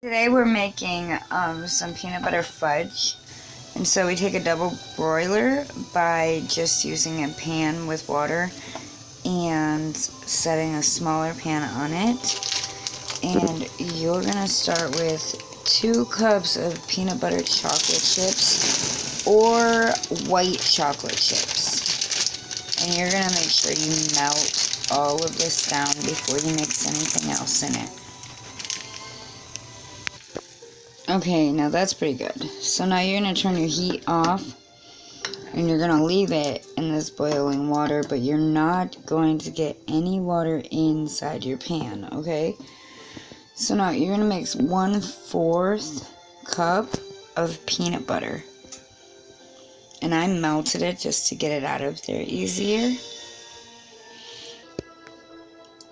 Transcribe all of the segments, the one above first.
Today we're making some peanut butter fudge, and so we take a double broiler by just using a pan with water and setting a smaller pan on it. And you're gonna start with 2 cups of peanut butter chocolate chips or white chocolate chips, and you're gonna make sure you melt all of this down before you mix anything else in it. Okay, now that's pretty good. So now you're going to turn your heat off, and you're going to leave it in this boiling water, but you're not going to get any water inside your pan, okay? So now you're going to mix 1/4 cup of peanut butter. And I melted it just to get it out of there easier.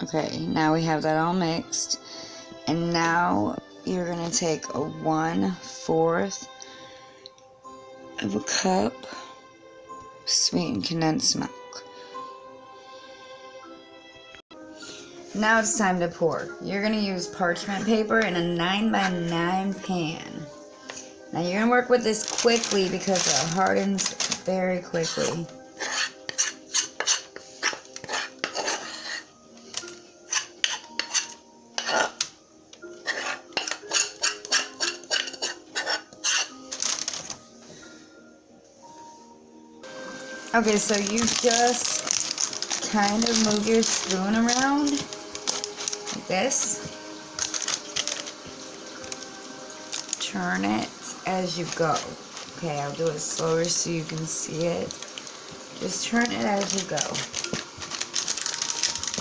Okay, now we have that all mixed. And now you're going to take a 1/4 of a cup sweetened condensed milk. Now it's time to pour. You're going to use parchment paper in a 9x9 pan. Now you're going to work with this quickly because it hardens very quickly. Okay, so you just kind of move your spoon around like this. Turn it as you go. Okay, I'll do it slower so you can see it. Just turn it as you go.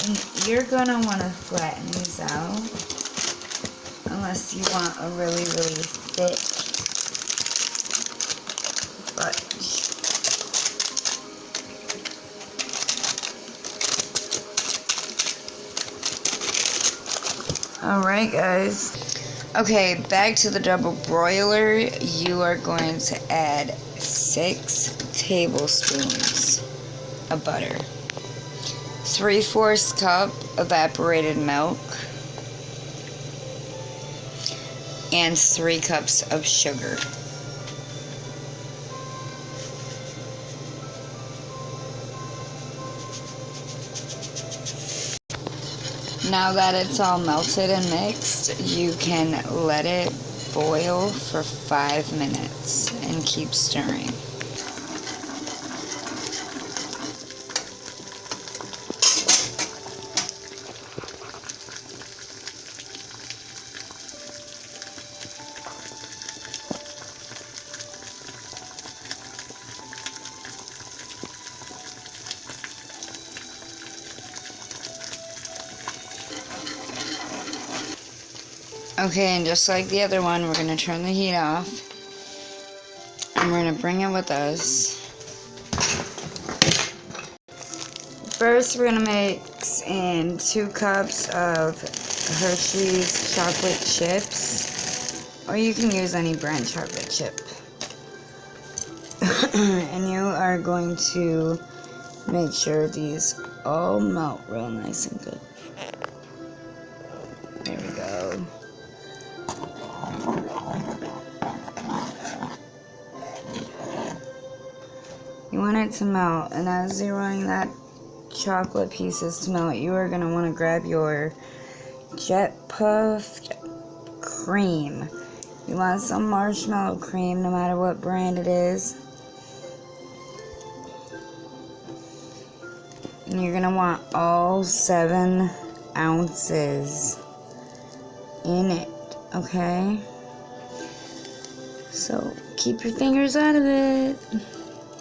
And you're gonna want to flatten these out unless you want a really, really thick fudge. Alright guys, okay, back to the double broiler. You are going to add 6 tablespoons of butter, 3/4 cup evaporated milk, and 3 cups of sugar. Now that it's all melted and mixed, you can let it boil for 5 minutes and keep stirring. Okay, and just like the other one, we're going to turn the heat off, and we're going to bring it with us. First, we're going to mix in 2 cups of Hershey's chocolate chips, or you can use any brand chocolate chip. And you are going to make sure these all melt real nice and good. There we go. You want it to melt, and as you're wanting that chocolate pieces to melt, you are going to want to grab your jet puffed cream. You want some marshmallow cream, no matter what brand it is. And you're going to want all 7 ounces in it, okay? So keep your fingers out of it.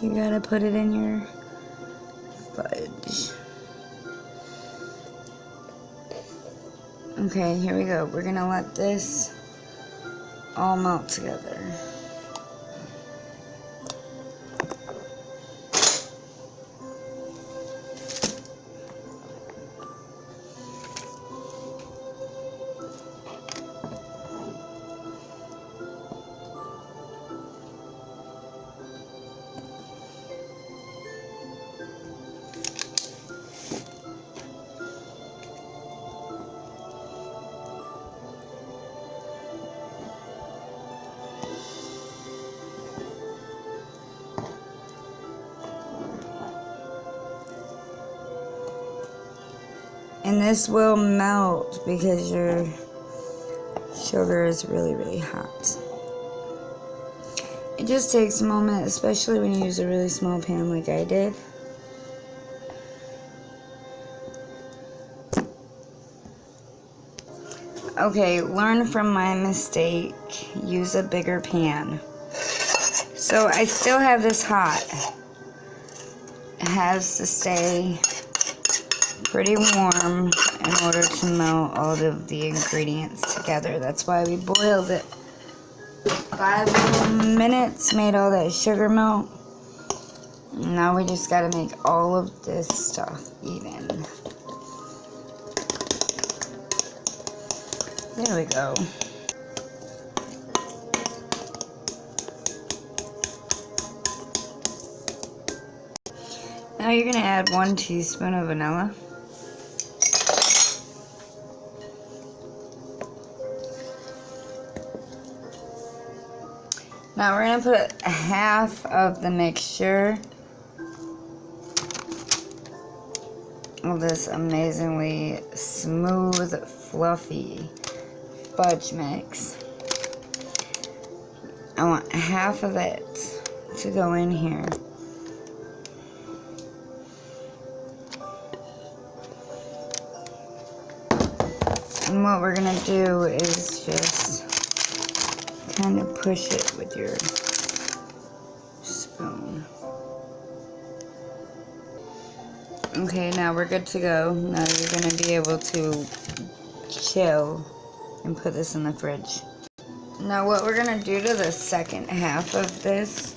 You gotta put it in your fudge. Okay, here we go. We're gonna let this all melt together. And this will melt because your sugar is really, really hot. It just takes a moment, especially when you use a really small pan like I did. Okay, learn from my mistake. Use a bigger pan. So I still have this hot. It has to stay pretty warm in order to melt all of the ingredients together. That's why we boiled it 5 little minutes, made all that sugar melt. Now we just gotta make all of this stuff even. There we go. Now you're gonna add 1 teaspoon of vanilla. Now we're gonna put half of the mixture of this amazingly smooth, fluffy fudge mix. I want half of it to go in here. And what we're gonna do is just kind of push it with your spoon. Okay, now we're good to go. Now you're gonna be able to chill and put this in the fridge. Now what we're gonna do to the second half of this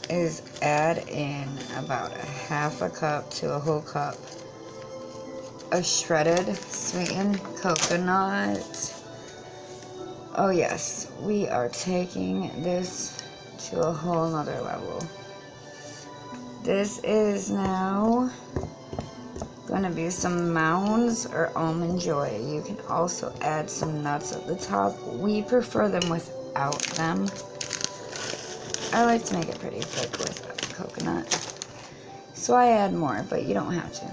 is add in about a half a cup to a whole cup of shredded sweetened coconut. Oh yes, we are taking this to a whole nother level. This is now going to be some Mounds or Almond Joy. You can also add some nuts at the top. We prefer them without them. I like to make it pretty thick with coconut, so I add more, but you don't have to.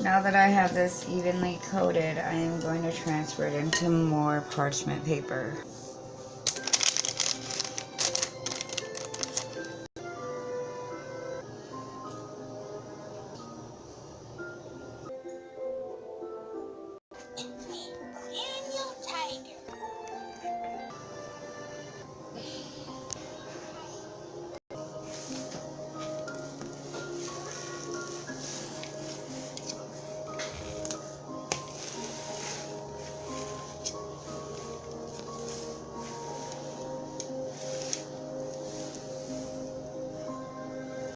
Now that I have this evenly coated, I am going to transfer it into more parchment paper.